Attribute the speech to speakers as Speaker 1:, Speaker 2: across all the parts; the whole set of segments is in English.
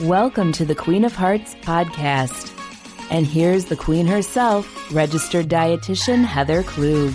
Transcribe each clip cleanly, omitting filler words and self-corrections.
Speaker 1: Welcome to the Queen of Hearts podcast. And here's the queen herself, registered dietitian Heather Klug.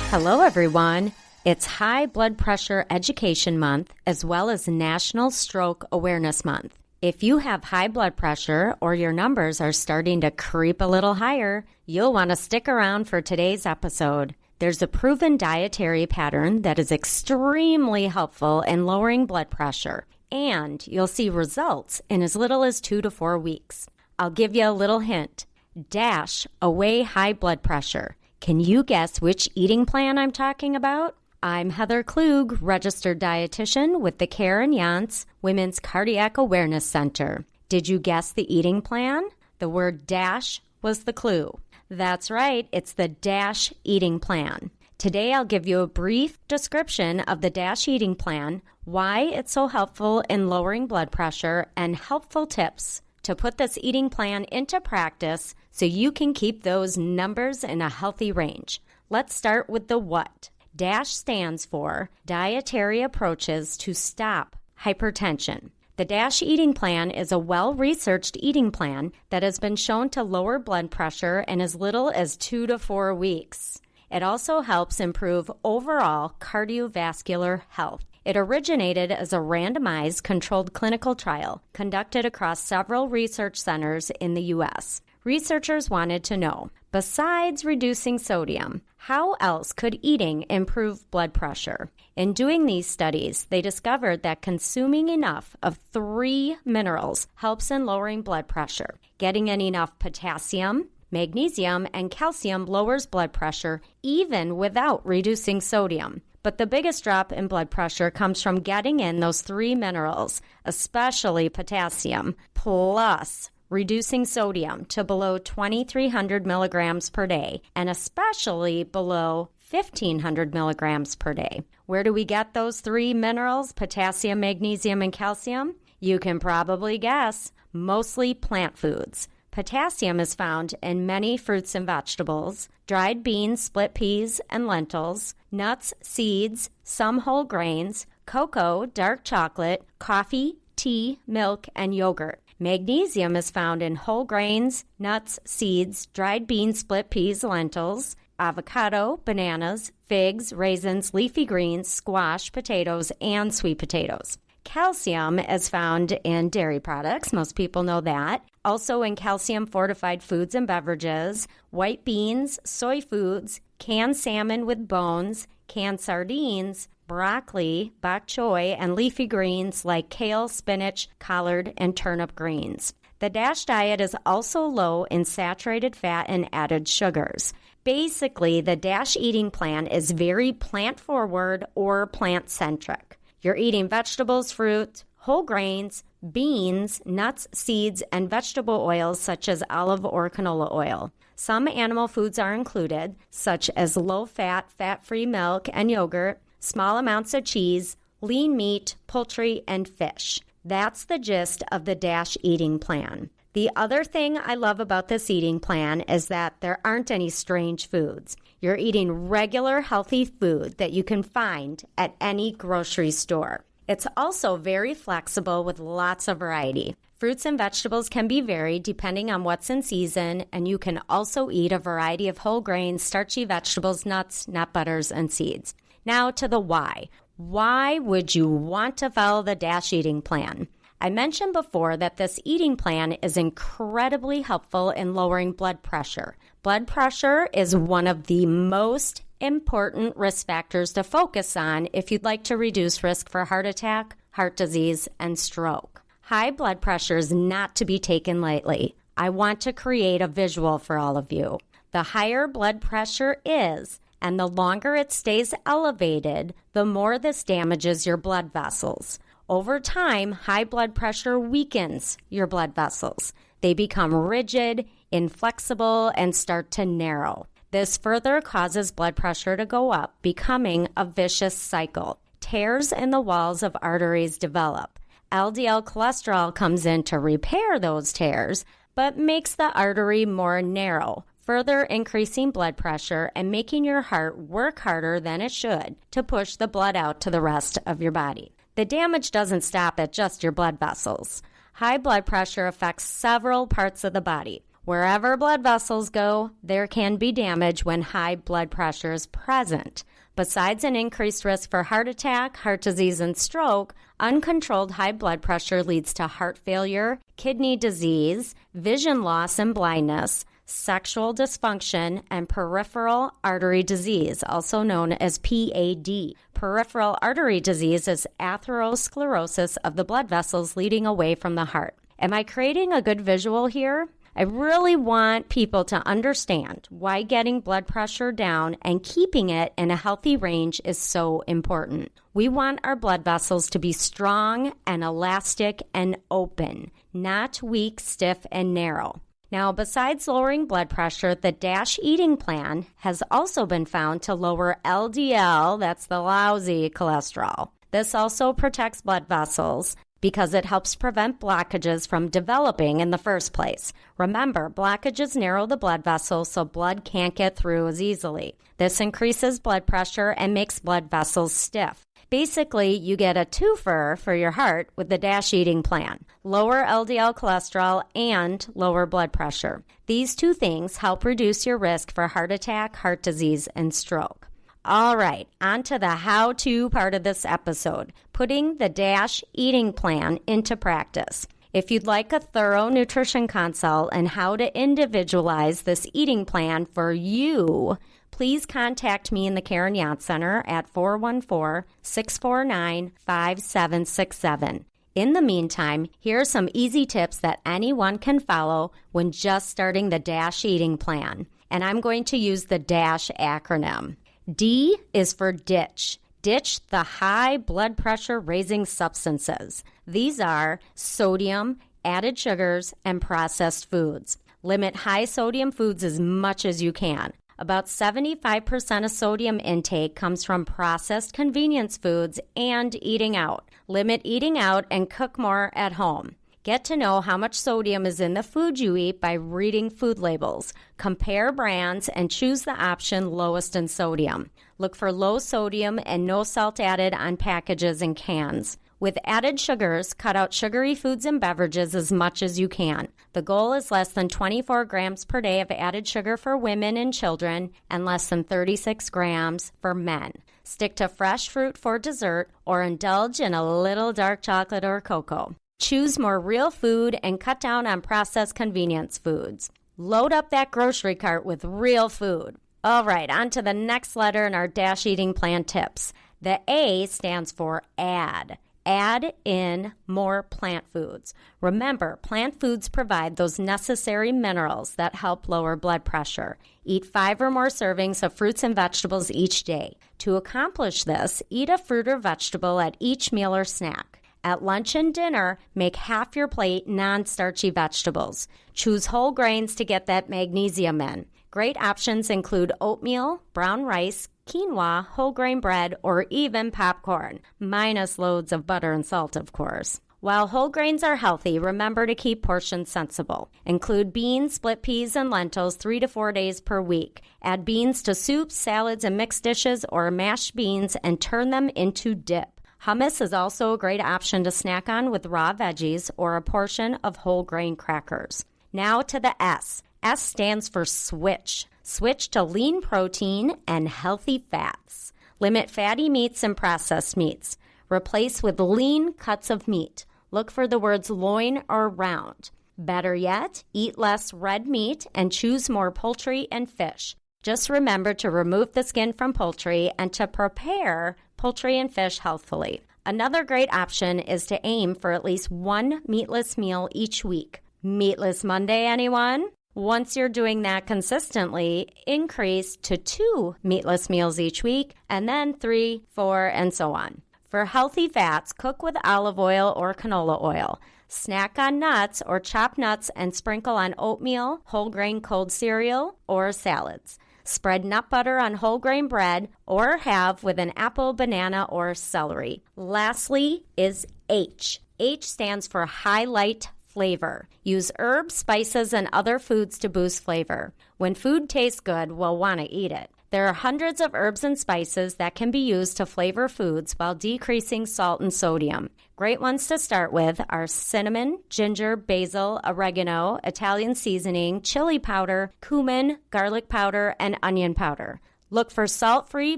Speaker 2: Hello, everyone. It's High Blood Pressure Education Month as well as National Stroke Awareness Month. If you have high blood pressure or your numbers are starting to creep a little higher, you'll want to stick around for today's episode. There's a proven dietary pattern that is extremely helpful in lowering blood pressure, and you'll see results in as little as 2 to 4 weeks. I'll give you a little hint. Dash away high blood pressure. Can you guess which eating plan I'm talking about? I'm Heather Klug, registered dietitian with the Karen Yontz Women's Cardiac Awareness Center. Did you guess the eating plan? The word DASH was the clue. That's right, it's the DASH eating plan. Today I'll give you a brief description of the DASH eating plan, why it's so helpful in lowering blood pressure, and helpful tips to put this eating plan into practice so you can keep those numbers in a healthy range. Let's start with the what. DASH stands for Dietary Approaches to Stop Hypertension. The DASH eating plan is a well-researched eating plan that has been shown to lower blood pressure in as little as 2 to 4 weeks. It also helps improve overall cardiovascular health. It originated as a randomized controlled clinical trial conducted across several research centers in the U.S. Researchers wanted to know, besides reducing sodium, how else could eating improve blood pressure? In doing these studies, they discovered that consuming enough of 3 minerals helps in lowering blood pressure. Getting in enough potassium, magnesium, and calcium lowers blood pressure even without reducing sodium. But the biggest drop in blood pressure comes from getting in those 3 minerals, especially potassium, plus reducing sodium to below 2,300 milligrams per day, and especially below 1,500 milligrams per day. Where do we get those 3 minerals, potassium, magnesium, and calcium? You can probably guess, mostly plant foods. Potassium is found in many fruits and vegetables, dried beans, split peas, and lentils, nuts, seeds, some whole grains, cocoa, dark chocolate, coffee, tea, milk, and yogurt. Magnesium is found in whole grains, nuts, seeds, dried beans, split peas, lentils, avocado, bananas, figs, raisins, leafy greens, squash, potatoes, and sweet potatoes. Calcium is found in dairy products. Most people know that. Also in calcium-fortified foods and beverages, white beans, soy foods, canned salmon with bones, canned sardines, broccoli, bok choy, and leafy greens like kale, spinach, collard, and turnip greens. The DASH diet is also low in saturated fat and added sugars. Basically, the DASH eating plan is very plant-forward or plant-centric. You're eating vegetables, fruit, whole grains, beans, nuts, seeds, and vegetable oils such as olive or canola oil. Some animal foods are included, such as low-fat, fat-free milk and yogurt, small amounts of cheese, lean meat, poultry, and fish. That's the gist of the DASH eating plan. The other thing I love about this eating plan is that there aren't any strange foods. You're eating regular healthy food that you can find at any grocery store. It's also very flexible with lots of variety. Fruits and vegetables can be varied depending on what's in season, and you can also eat a variety of whole grains, starchy vegetables, nuts, nut butters, and seeds. Now to the why. Why would you want to follow the DASH eating plan? I mentioned before that this eating plan is incredibly helpful in lowering blood pressure. Blood pressure is one of the most important risk factors to focus on if you'd like to reduce risk for heart attack, heart disease, and stroke. High blood pressure is not to be taken lightly. I want to create a visual for all of you. The higher blood pressure is, and the longer it stays elevated, the more this damages your blood vessels. Over time, high blood pressure weakens your blood vessels. They become rigid, inflexible, and start to narrow. This further causes blood pressure to go up, becoming a vicious cycle. Tears in the walls of arteries develop. LDL cholesterol comes in to repair those tears, but makes the artery more narrow, further increasing blood pressure and making your heart work harder than it should to push the blood out to the rest of your body. the damage doesn't stop at just your blood vessels. High blood pressure affects several parts of the body. Wherever blood vessels go, there can be damage when high blood pressure is present. Besides an increased risk for heart attack, heart disease, and stroke, uncontrolled high blood pressure leads to heart failure, kidney disease, vision loss and blindness, sexual dysfunction, and peripheral artery disease, also known as PAD. Peripheral artery disease is atherosclerosis of the blood vessels leading away from the heart. Am I creating a good visual here? I really want people to understand why getting blood pressure down and keeping it in a healthy range is so important. We want our blood vessels to be strong and elastic and open, not weak, stiff, and narrow. Now, besides lowering blood pressure, the DASH eating plan has also been found to lower LDL, that's the lousy cholesterol. This also protects blood vessels because it helps prevent blockages from developing in the first place. Remember, blockages narrow the blood vessels so blood can't get through as easily. This increases blood pressure and makes blood vessels stiff. Basically, you get a twofer for your heart with the DASH eating plan. Lower LDL cholesterol and lower blood pressure. These two things help reduce your risk for heart attack, heart disease, and stroke. All right, on to the how-to part of this episode, putting the DASH eating plan into practice. If you'd like a thorough nutrition consult and how to individualize this eating plan for you, please contact me in the Karen Yontz Center at 414-649-5767. In the meantime, here are some easy tips that anyone can follow when just starting the DASH eating plan. And I'm going to use the DASH acronym. D is for ditch. Ditch the high blood pressure raising substances. These are sodium, added sugars, and processed foods. Limit high sodium foods as much as you can. About 75% of sodium intake comes from processed convenience foods and eating out. Limit eating out and cook more at home. Get to know how much sodium is in the food you eat by reading food labels. Compare brands and choose the option lowest in sodium. Look for low sodium and no salt added on packages and cans. With added sugars, cut out sugary foods and beverages as much as you can. The goal is less than 24 grams per day of added sugar for women and children and less than 36 grams for men. Stick to fresh fruit for dessert or indulge in a little dark chocolate or cocoa. Choose more real food and cut down on processed convenience foods. Load up that grocery cart with real food. All right, on to the next letter in our DASH eating plan tips. The A stands for add. Add in more plant foods. Remember, plant foods provide those necessary minerals that help lower blood pressure. Eat 5 or more servings of fruits and vegetables each day. To accomplish this, eat a fruit or vegetable at each meal or snack. At lunch and dinner, make half your plate non-starchy vegetables. Choose whole grains to get that magnesium in. Great options include oatmeal, brown rice, quinoa, whole grain bread, or even popcorn, minus loads of butter and salt, of course. While whole grains are healthy, remember to keep portions sensible. Include beans, split peas, and lentils 3 to 4 days per week. Add beans to soups, salads, and mixed dishes, or mashed beans and turn them into dip. Hummus is also a great option to snack on with raw veggies or a portion of whole grain crackers. Now to the S. S stands for switch. Switch to lean protein and healthy fats. Limit fatty meats and processed meats. Replace with lean cuts of meat. Look for the words loin or round. Better yet, eat less red meat and choose more poultry and fish. Just remember to remove the skin from poultry and to prepare poultry and fish healthfully. Another great option is to aim for at least one meatless meal each week. Meatless Monday, anyone? Once you're doing that consistently, increase to 2 meatless meals each week, and then 3, 4, and so on. For healthy fats, cook with olive oil or canola oil. Snack on nuts or chop nuts and sprinkle on oatmeal, whole grain cold cereal, or salads. Spread nut butter on whole grain bread or have with an apple, banana, or celery. Lastly is H. H stands for highlight flavor. Use herbs, spices, and other foods to boost flavor. When food tastes good, we'll want to eat it. There are hundreds of herbs and spices that can be used to flavor foods while decreasing salt and sodium. Great ones to start with are cinnamon, ginger, basil, oregano, Italian seasoning, chili powder, cumin, garlic powder, and onion powder. Look for salt-free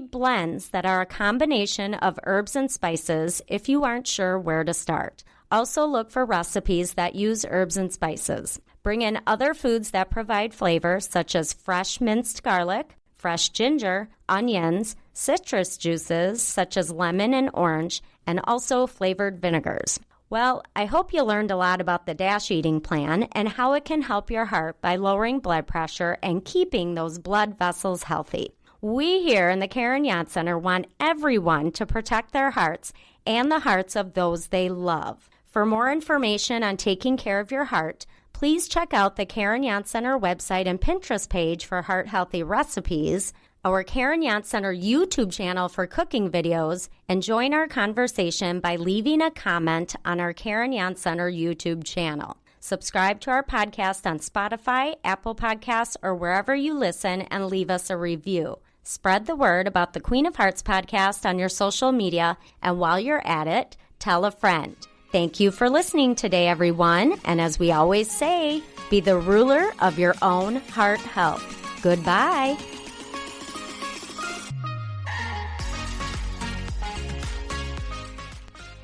Speaker 2: blends that are a combination of herbs and spices if you aren't sure where to start. Also look for recipes that use herbs and spices. Bring in other foods that provide flavor, such as fresh minced garlic, fresh ginger, onions, citrus juices such as lemon and orange, and also flavored vinegars. Well, I hope you learned a lot about the DASH eating plan and how it can help your heart by lowering blood pressure and keeping those blood vessels healthy. We here in the Karen Yontz Center want everyone to protect their hearts and the hearts of those they love. For more information on taking care of your heart, please check out the Karen Yontz Center website and Pinterest page for heart-healthy recipes, our Karen Yontz Center YouTube channel for cooking videos, and join our conversation by leaving a comment on our Karen Yontz Center YouTube channel. Subscribe to our podcast on Spotify, Apple Podcasts, or wherever you listen, and leave us a review. Spread the word about the Queen of Hearts podcast on your social media, and while you're at it, tell a friend. Thank you for listening today, everyone. And as we always say, be the ruler of your own heart health. Goodbye.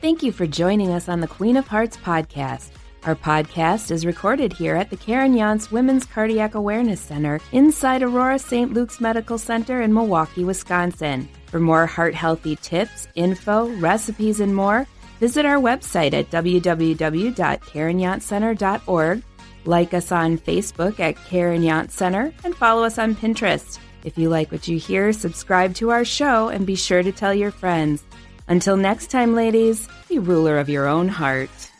Speaker 1: Thank you for joining us on the Queen of Hearts podcast. Our podcast is recorded here at the Karen Yontz Women's Cardiac Awareness Center inside Aurora St. Luke's Medical Center in Milwaukee, Wisconsin. For more heart-healthy tips, info, recipes, and more, visit our website at www.karenyontcenter.org, like us on Facebook at Karen Yontz Center, and follow us on Pinterest. If you like what you hear, subscribe to our show and be sure to tell your friends. Until next time, ladies, be ruler of your own heart.